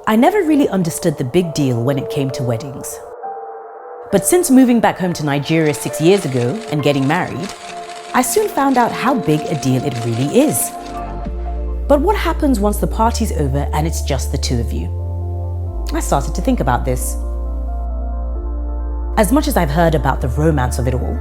I never really understood the big deal when it came to weddings. But since moving back home to Nigeria 6 years ago and getting married, I soon found out how big a deal it really is. But what happens once the party's over and it's just the two of you? I started to think about this. As much as I've heard about the romance of it all,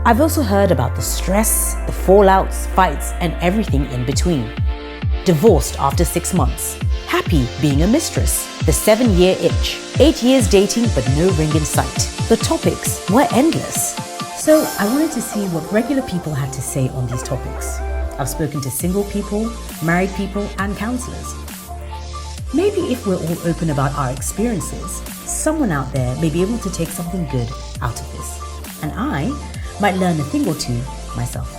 I've also heard about the stress, the fallouts, fights, and everything in between. Divorced after 6 months, happy being a mistress, the 7-year itch, 8 years dating but no ring in sight. The topics were endless. So I wanted to see what regular people had to say on these topics. I've spoken to single people, married people, and counselors. Maybe if we're all open about our experiences, someone out there may be able to take something good out of this. And I might learn a thing or two myself.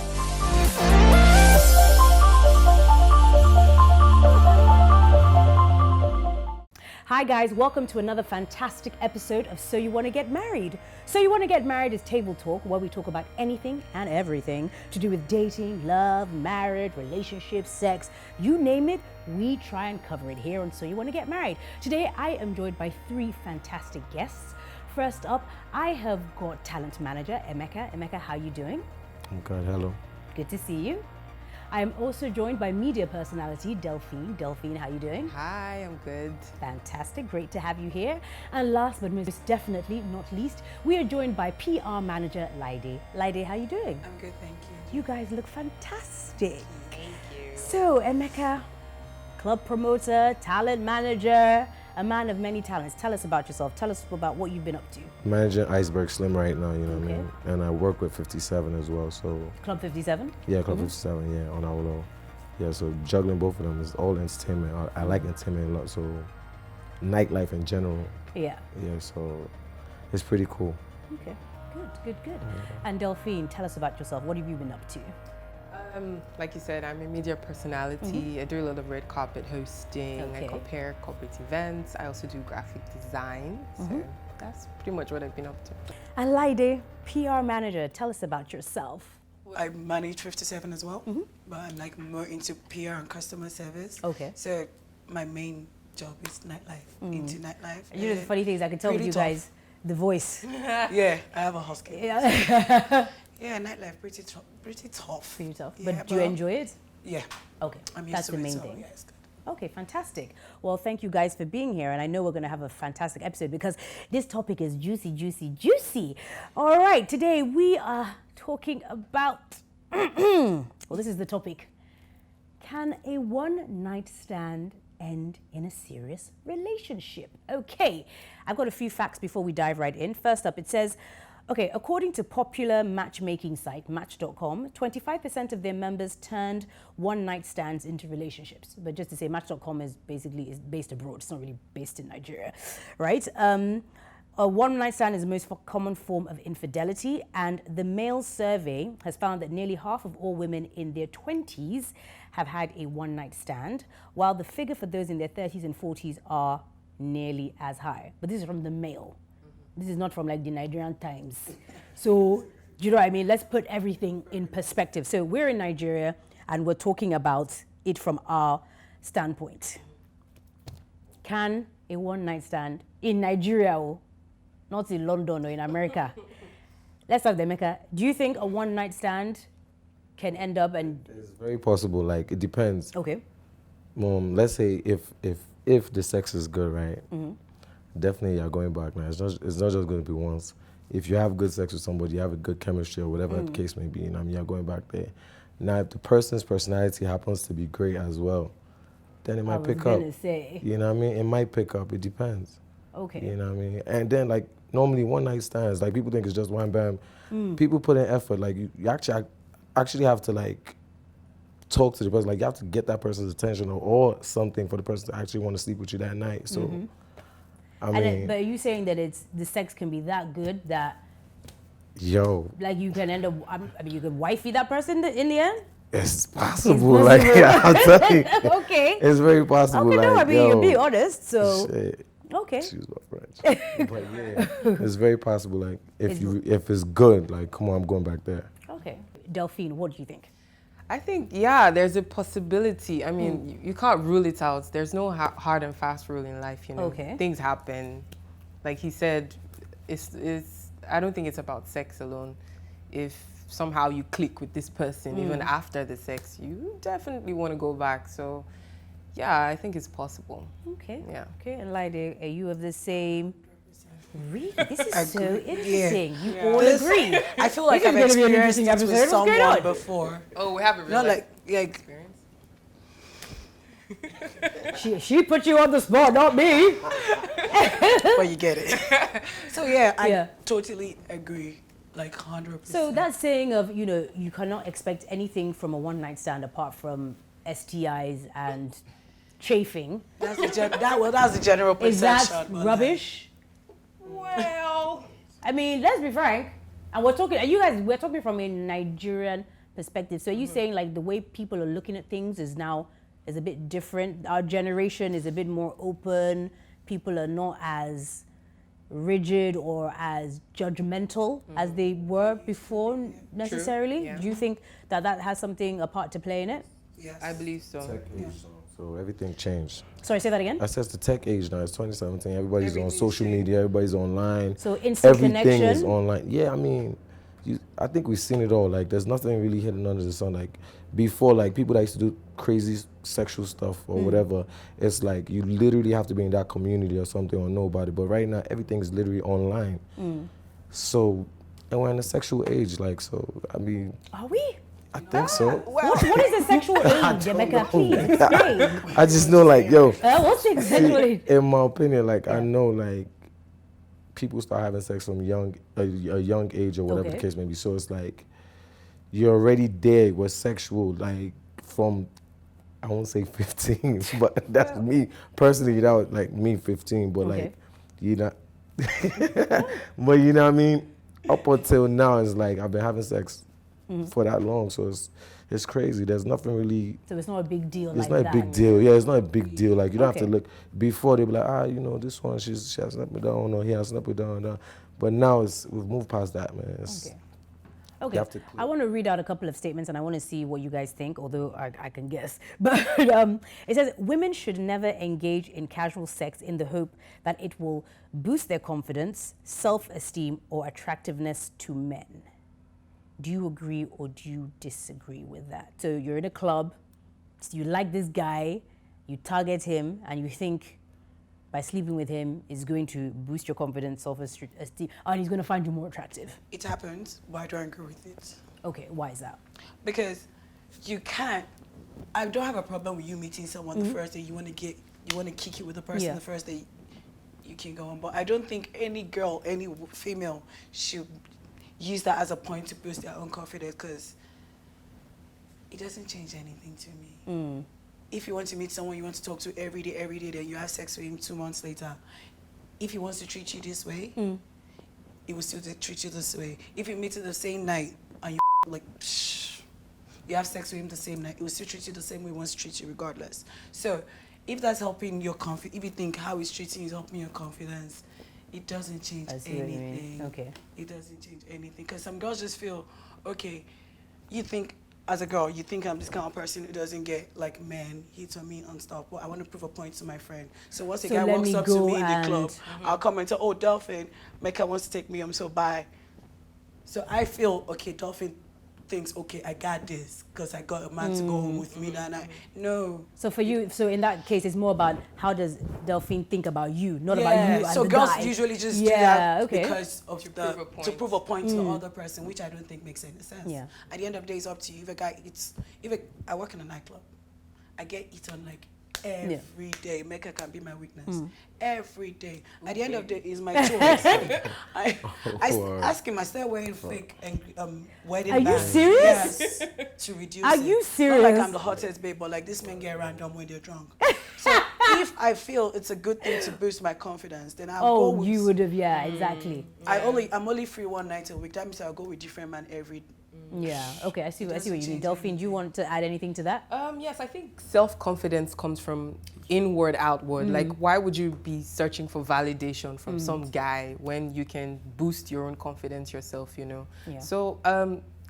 Hi guys, welcome to another fantastic episode of So You Want to Get Married. So You Want to Get Married is table talk where we talk about anything and everything to do with dating, love, marriage, relationships, sex, you name it, we try and cover it here on So You Want to Get Married. Today I am joined by 3 fantastic guests. First up, I have got talent manager Emeka. Emeka, how are you doing? I'm good, hello. Good to see you. I am also joined by media personality Delphine. Delphine, how are you doing? Hi, I'm good. Fantastic, great to have you here. And last but most definitely not least, we are joined by PR manager Laide. Laide, how are you doing? I'm good, thank you. You guys look fantastic. Thank you. So, Emeka, club promoter, talent manager, a man of many talents. Tell us about yourself. Tell us about what you've been up to. Managing Iceberg Slim right now, you know what I mean? And I work with 57 as well, so. Club 57? Yeah, Club 57, yeah, on our low. Yeah, so juggling both of them is all entertainment. I like entertainment a lot, so nightlife in general. Yeah. Yeah, so it's pretty cool. Okay, good. And Delphine, tell us about yourself. What have you been up to? Like you said, I'm a media personality. I do a lot of red carpet hosting. Okay. I compare corporate events. I also do graphic design. So that's pretty much what I've been up to. And Laide, PR manager, tell us about yourself. I manage 57 as well, but I'm like more into PR and customer service. Okay. So my main job is nightlife, into nightlife. You know, the funny thing is I can tell with you guys, the voice. Yeah, I have a husky. Yeah. Yeah, nightlife, pretty tough. Pretty tough. But Yeah, do you enjoy it? Yeah. Okay, I'm used that's to the it, main so thing. yeah, it's good. Okay, fantastic. Well, thank you guys for being here, and I know we're going to have a fantastic episode because this topic is juicy. All right, today we are talking about, well, this is the topic. Can a one-night stand end in a serious relationship? Okay, I've got a few facts before we dive right in. First up, it says, okay, according to popular matchmaking site Match.com, 25% of their members turned one-night stands into relationships. But just to say, Match.com is based abroad. It's not really based in Nigeria, right? A one-night stand is the most common form of infidelity, and the male survey has found that nearly half of all women in their 20s have had a one-night stand, while the figure for those in their 30s and 40s are nearly as high. But this is from the male. This is not from like the Nigerian Times. So, do you know what I mean? Let's put everything in perspective. So we're in Nigeria and we're talking about it from our standpoint. Can a one-night stand in Nigeria, not in London or in America? Let's have the Emeka. Do you think a one-night stand can end up and... It's very possible, like it depends. Okay. Let's say if the sex is good, right? Definitely you're going back now. It's not just going to be once. If you have good sex with somebody, you have a good chemistry or whatever the case may be, you know, you're going back there. Now, if the person's personality happens to be great as well, then it might pick up. You know what I mean? It might pick up. It depends. Okay. You know what I mean? And then, like, normally one-night stands, like, people think it's just one bam. People put in effort. Like, you actually have to, like, talk to the person. Like, you have to get that person's attention or something for the person to actually want to sleep with you that night. So... but are you saying that the sex can be that good that like you can end up, you could wifey that person in the end? It's possible. Like, yeah, I'll tell you. Okay. It's very possible. Okay, like, no, I mean, you're being honest, so. Shit. Okay. Excuse my French. But yeah, it's very possible. Like, if it's good, like, come on, I'm going back there. Okay. Delphine, what do you think? I think, yeah, there's a possibility. I mean, you can't rule it out. There's no hard and fast rule in life, you know. Okay. Things happen. Like he said, I don't think it's about sex alone. If somehow you click with this person, even after the sex, you definitely want to go back. So, yeah, I think it's possible. Okay. Yeah. Okay, and Laide, are you of the same? Really? This is so Agree. interesting. Yeah. You all agree. I feel like This I've is gonna be an experienced interesting it with episode. What's going someone on? before. Oh, we have a real Not life like experience? She put you on the spot, not me. but you get it. So yeah, I totally agree, like 100%. So that saying of, you know, you cannot expect anything from a one-night stand apart from STIs and chafing. That's the general perception. Is that but rubbish? Well, I mean, let's be frank. And we're talking from a Nigerian perspective. So are you saying like the way people are looking at things is a bit different? Our generation is a bit more open. People are not as rigid or as judgmental as they were before necessarily. Yeah. Do you think that has something, a part to play in it? Yes. I believe so. Tech age, so everything changed. Sorry, say that again? I said it's the tech age now. It's 2017. Everybody's on social media. Everybody's online. So instant Everything connection. is online. Yeah, I mean, I think we've seen it all. Like, there's nothing really hidden under the sun. Like, before, like, people that used to do crazy sexual stuff or whatever, it's like you literally have to be in that community or something or know about it. But right now, everything is literally online. So, and we're in a sexual age, like, so, I mean... Are we? I think so. What is the sexual age, Emeka? Please explain. I just know, like, yo... What's the sexual age? In my opinion, like, I know, like, people start having sex from a young age or whatever the case may be. So it's like, you're already there with sexual, like, from, I won't say 15, but that's me. Personally, that was, like, me 15, but, like, you know, but you know what I mean? Up until now, it's like, I've been having sex for that long, so it's crazy. There's nothing really... So it's not a big deal It's like not that. a big deal. Yeah, it's not a big deal. Like, you don't have to look... Before, they'd be like, you know, this one, she has slept it down, or he has slept it down. But now, we've moved past that, man. Okay. I want to read out a couple of statements, and I want to see what you guys think, although I can guess. But it says, women should never engage in casual sex in the hope that it will boost their confidence, self-esteem, or attractiveness to men. Do you agree or do you disagree with that? So you're in a club, you like this guy, you target him, and you think by sleeping with him is going to boost your confidence, self-esteem, and he's going to find you more attractive. It happens, but I don't agree with it. Okay, why is that? Because you can't. I don't have a problem with you meeting someone the first day. You want to kick it with the person the first day. You can go on, but I don't think any girl, any female should use that as a point to boost their own confidence, because it doesn't change anything to me. If you want to meet someone you want to talk to every day, then you have sex with him 2 months later. If he wants to treat you this way, he will still treat you this way. If you meet him the same night and you have sex with him the same night, he will still treat you the same way he wants to treat you regardless. So if that's helping your confidence, if you think how he's treating you is helping your confidence, it doesn't change anything. Okay. It doesn't change anything. Because some girls just feel, okay, you think, as a girl, you think I'm this kind of person who doesn't get, like, men hit on me and stuff. Well, I want to prove a point to my friend. So once a guy walks up to me in the club, I'll come and say, oh, Delphine, Emeka wants to take me home, so bye. So I feel, okay, Delphine thinks, okay, I got this because I got a man to go home with me. No. So for you, so in that case, it's more about how does Delphine think about you, not about you as so the girls guy. usually just do that okay. because of to prove a point to the other person, which I don't think makes any sense. Yeah. At the end of the day, it's up to you. If a guy eats, I work in a nightclub, I get eaten like every day. Emeka can be my weakness. Every day. At the end of the day, it's my choice. I ask him, I started wearing fake wedding bands. Are you serious? Yes, to reduce Are it. you serious? Not like I'm the hottest babe, but like this men get random when they're drunk. So if I feel it's a good thing to boost my confidence, then I'll go with... you would have, exactly. I'm only free one night a week. That means I'll go with different man every... Yeah, okay, I see what you mean. Delphine, do you want to add anything to that? Yes, I think self-confidence comes from inward, outward. Like, why would you be searching for validation from some guy when you can boost your own confidence yourself, you know? Yeah. So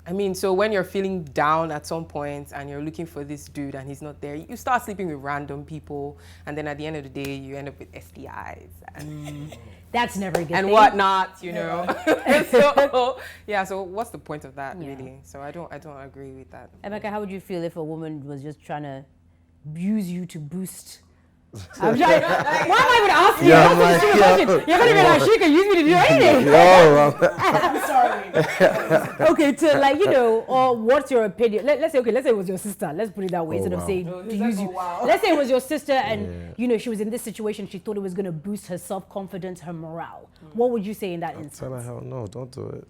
I mean, so when you're feeling down at some point and you're looking for this dude and he's not there, you start sleeping with random people, and then at the end of the day, you end up with STIs and, That's never a good and thing. whatnot, you know. So yeah, so what's the point of that, really? So I don't agree with that. Emeka, how would you feel if a woman was just trying to use you to boost? I'm trying. Why am I even asking you? Yeah, That's a stupid question. You're gonna be like, she can use me to do anything. I'm sorry. Okay, to like, you know, or what's your opinion? Let's say it was your sister. Let's put it that way instead of wow. saying No, to he's use like, you. oh, wow. Let's say it was your sister, and you know she was in this situation. She thought it was gonna boost her self-confidence, her morale. What would you say in that Tell her, instance? hell no, don't do it.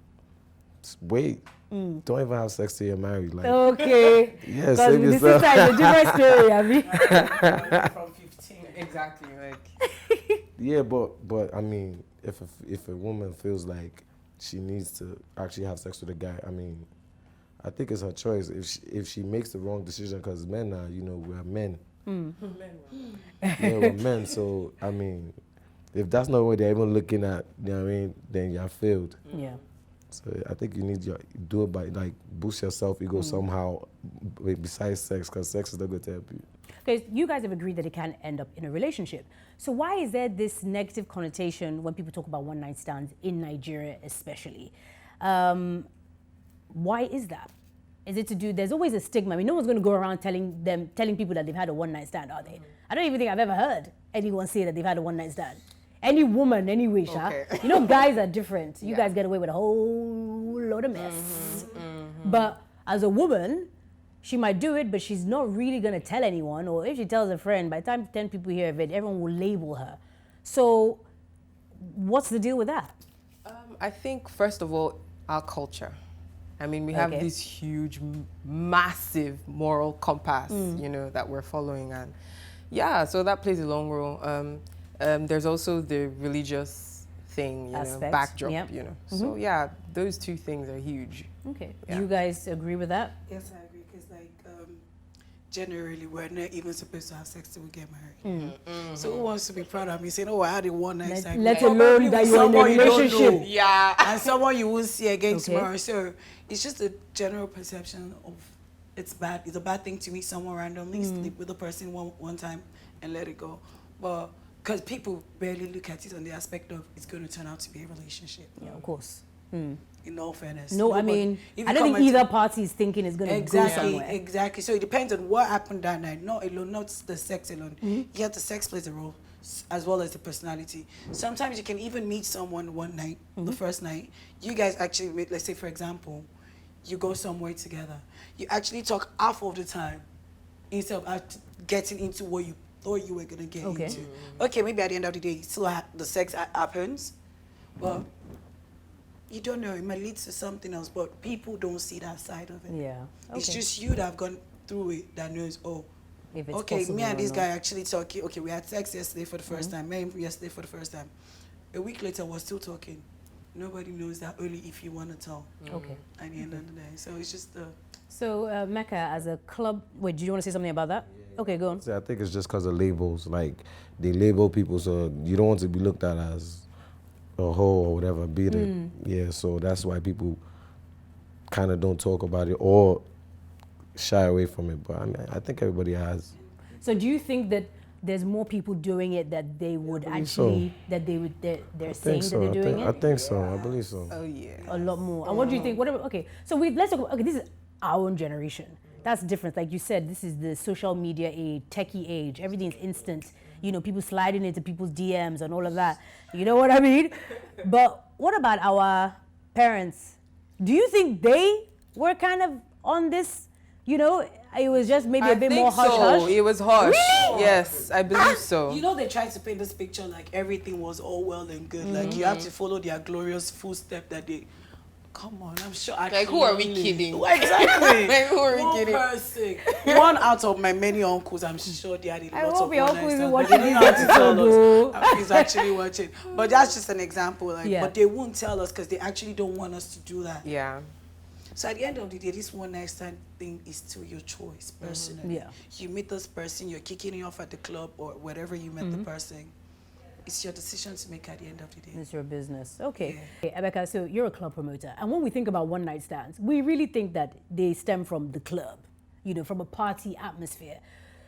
Just wait. Don't even have sex till you're married. Like, Okay. yeah, Because save the yourself. sister is a different story, I mean. From 15. Exactly, like. Yeah, but I mean, if a woman feels like she needs to actually have sex with a guy, I mean, I think it's her choice. If she makes the wrong decision, because men are, you know, we're men. Yeah, we're men. So I mean, if that's not what they're even looking at, you know what I mean, then you're failed. Yeah. So I think you need to do it by like boost your self ego somehow, besides sex, because sex is not going to help you. Okay, you guys have agreed that it can end up in a relationship. So why is there this negative connotation when people talk about one-night stands in Nigeria especially? Why is that? Is it to do, there's always a stigma. I mean, no one's going to go around telling people that they've had a one-night stand, are they? I don't even think I've ever heard anyone say that they've had a one-night stand. Any woman, anyway, Okay. You know, guys are different. You guys get away with a whole load of mess. But as a woman, she might do it, but she's not really going to tell anyone. Or if she tells a friend, by the time 10 people hear of it, everyone will label her. So what's the deal with that? I think, first of all, our culture. I mean, we have Okay. this huge, massive moral compass, you know, that we're following. And yeah, so that plays a long role. There's also the religious thing, you know, Aspect, backdrop, yep. you know. So yeah, those two things are huge. Okay. Yeah. Do you guys agree with that? Yes, I agree. Because like generally, we're not even supposed to have sex till we get married. So who wants to be proud of me saying, "Oh, I had a one night stand"? Let Probably alone with that you're in a someone you don't relationship. know. Yeah. And someone you won't see again Okay. tomorrow. So it's just a general perception of it's bad. It's a bad thing to meet someone randomly, sleep with a person one time, and let it go. But because people barely look at it on the aspect of it's going to turn out to be a relationship. Yeah, of course. In all fairness. No, I Nobody- mean, if I you don't think come and either party is thinking it's going to go Exactly, somewhere. exactly. So it depends on what happened that night. Not alone, not the sex alone. Yeah, the sex plays a role as well as the personality. Sometimes you can even meet someone one night, the first night. You guys actually meet, let's say for example, you go somewhere together. You actually talk half of the time instead of getting into what you thought you were going to get Okay. into. Okay, maybe at the end of the day, still the sex happens, but you don't know, it might lead to something else, but people don't see that side of it. Yeah. It's Okay. just you that have gone through it that knows, oh, If it's okay, possible me and or this not. guy actually talking. Okay, we had sex yesterday for the first time. Me and him yesterday for the first time. A week later, we're still talking. Nobody knows that only if you want to tell Okay. at the end of the day. So it's just So, Mecca, as a club, wait, do you want to say something about that? Okay, go on. See, I think it's just because of labels. Like, they label people, so you don't want to be looked at as a hoe or whatever, beat it. Yeah, so that's why people kind of don't talk about it or shy away from it. But I mean, I think everybody has. So, do you think that there's more people doing it that they would believe actually, that they're saying that they're doing I it? think so. I believe so. Oh yeah. A lot more. And what do you think? Whatever. Okay, so let's talk about, okay, this is our own generation. That's different. Like you said, this is the social media age, techie age. Everything's instant. You know, people sliding into people's DMs and all of that. You know what I mean? But what about our parents? Do you think they were kind of on this? You know, it was just maybe a bit more hush hush. It was hush. Yes, I believe so. you know, they tried to paint this picture like everything was all well and good. Like you have to follow their glorious footstep that they. Come on, I'm sure. Like, who are we kidding? Exactly. Like, who are we One kidding? person. One out of my many uncles, I'm sure they had a I lot hope of your one-night uncle is stands, watching but they this didn't have to tell episode, us. He's actually watching. But that's just an example. Like, Yeah. But they won't tell us because they actually don't want us to do that. Yeah. So at the end of the day, this one night stand thing is still your choice, personally. Yeah. You meet this person, you're kicking it off at the club or wherever you met the person. it's your decision to make at the end of the day. It's your business. Okay. Yeah. Okay, Emeka, so you're a club promoter. And when we think about one night stands, we really think that they stem from the club, from a party atmosphere.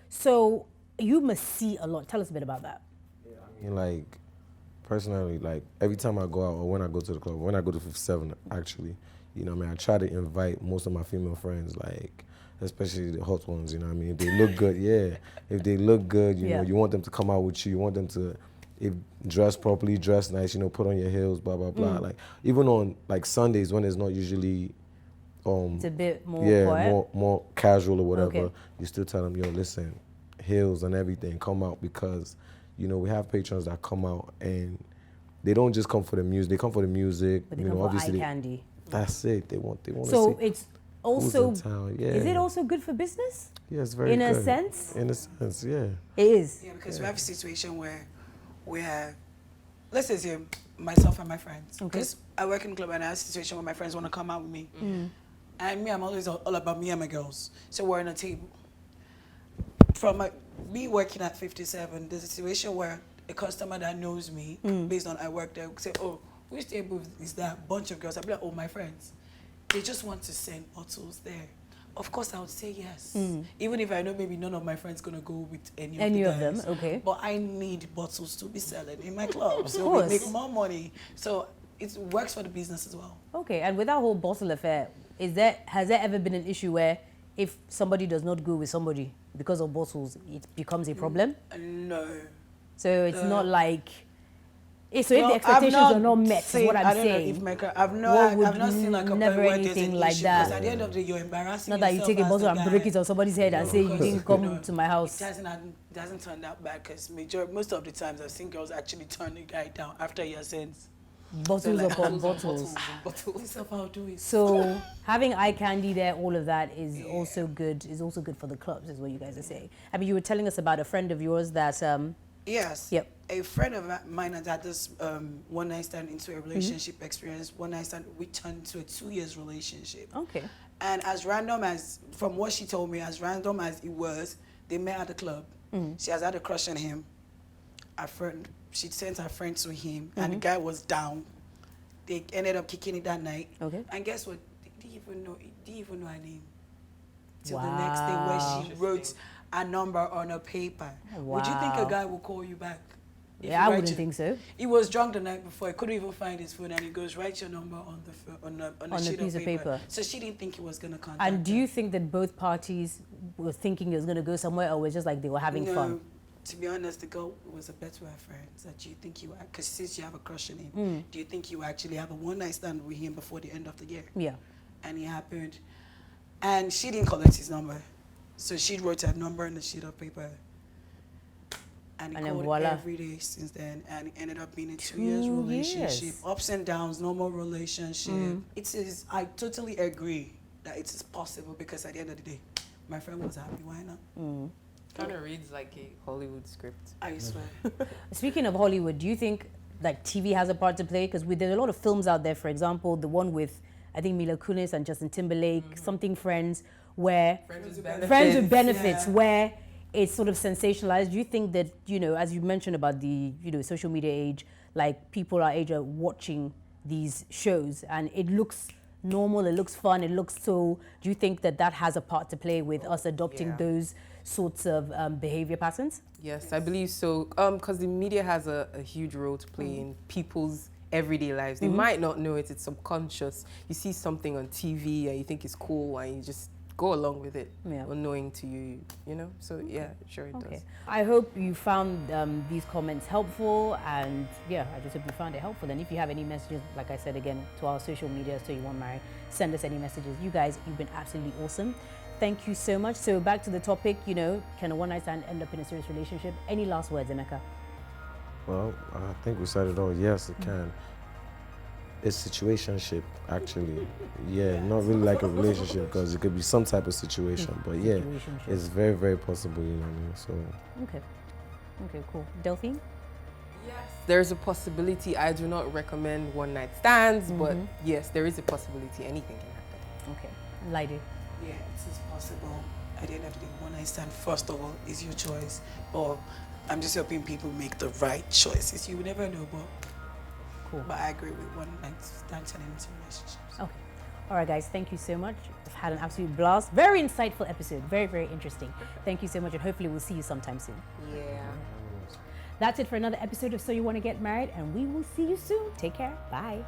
So you must see a lot. Tell us a bit about that. Yeah, I mean, like, personally, like, every time I go out or when I go to the club, when I go to 57, actually, I try to invite most of my female friends, like, especially the hot ones, if they look good, if they look good, you want them to come out with you want them to dress properly, dress nice, put on your heels, blah, blah, blah. Like, even on, like, Sundays when it's not usually, it's a bit more quiet. more casual or whatever, Okay. you still tell them, listen, heels and everything, come out, because, we have patrons that come out and they don't just come for the music, they come for the music, But they come for obviously. eye candy. That's it, they want to So see. it's also, who's in town. Yeah. is it also good for business? Yeah, it's very In good. a sense? In a sense, yeah. It is. Yeah, because we have a situation where we have, let's say, here, myself and my friends. Okay. Because I work in the club and I have a situation where my friends want to come out with me. And me, I'm always all about me and my girls. So we're on a table. From me working at 57, there's a situation where a customer that knows me, based on I work there, say, oh, which table is that? Bunch of girls. I'll be like, oh, my friends. They just want to send bottles there. Of course, I would say yes. Even if I know maybe none of my friends going to go with any of the guys. them, okay. But I need bottles to be selling in my club. So course. we make more money. So it works for the business as well. Okay, and with that whole bottle affair, has there ever been an issue where if somebody does not go with somebody because of bottles, it becomes a problem? No. So it's not like... So if the expectations are not met, is what I'm saying. I've not seen like a never point where there's anything an like issue, that. because at the end of the day, you're embarrassing Not that you take a bottle and break it on somebody's head and say you didn't come to my house. It doesn't turn out bad, because most of the times I've seen girls actually turn the guy down after he has sins. Bottles upon bottles. Bottles. I'll do it. So having eye candy there, all of that is also good. Is also good for the clubs, is what you guys are saying. I mean, you were telling us about a friend of yours that. Yes. Yep. A friend of mine had this one night stand into a relationship experience. One night stand, we turned to a 2 years relationship. Okay. And as random as, from what she told me, as random as it was, they met at the club. She has had a crush on him. She sent her friend to him, and the guy was down. They ended up kicking it that night. Okay. And guess what? He didn't even know her name. Till the next day, where she wrote a number on a paper. Wow. Would you think a guy will call you back? Yeah, I wouldn't think so. He was drunk the night before. He couldn't even find his phone, and he goes, "Write your number on a sheet piece of paper." So she didn't think he was gonna contact And do you her. think that both parties were thinking it was going to go somewhere, or was just like they were having fun? To be honest, the girl was a bet to her friends that you think you, because since you have a crush on him, do you think you actually have a one night stand with him before the end of the year? Yeah. And it happened, and she didn't collect his number, so she wrote her number on the sheet of paper. And he called voila. every day since then, and it ended up being a 2 years relationship. Ups and downs, normal relationship. It is. I totally agree that it is possible, because at the end of the day, my friend was happy. Why not? Kind of reads like a Hollywood script. I swear. Speaking of Hollywood, do you think like TV has a part to play? Because there's a lot of films out there, for example, the one with, I think, Mila Kunis and Justin Timberlake, something Friends, where Friends with Benefits, where it's sort of sensationalized. Do you think that, as you mentioned about the, social media age, like people our age are watching these shows and it looks normal, it looks fun, it looks so, do you think that that has a part to play with us adopting those sorts of behavior patterns? Yes, I believe so. Because the media has a huge role to play in people's everyday lives. They might not know it, it's subconscious. You see something on TV and you think it's cool and you just go along with it, unknowing to you, So yeah, sure it does. I hope you found these comments helpful, and I just hope you found it helpful. And if you have any messages, like I said again, to our social media, So You Want Marry, send us any messages. You guys, you've been absolutely awesome. Thank you so much. So back to the topic, can a one-night stand end up in a serious relationship? Any last words, Emeka? Well, I think we said it all. Yes, it can. It's situationship, actually. Not really like a relationship, because it could be some type of situation. But it's very, very possible, So. Okay, cool. Delphine? Yes, there's a possibility. I do not recommend one-night stands, but yes, there is a possibility. Anything can happen. Okay. Laide? Yeah, it is possible. At the end of the day, one night stand, first of all, is your choice. But I'm just helping people make the right choices. You would never know, Cool. but I agree with one night stand turning into relationships. Okay. All right, guys, thank you so much. I've had an absolute blast. Very insightful episode. Very, very interesting. Thank you so much, and hopefully we'll see you sometime soon. Yeah. That's it for another episode of So You Want to Get Married, and we will see you soon. Take care. Bye.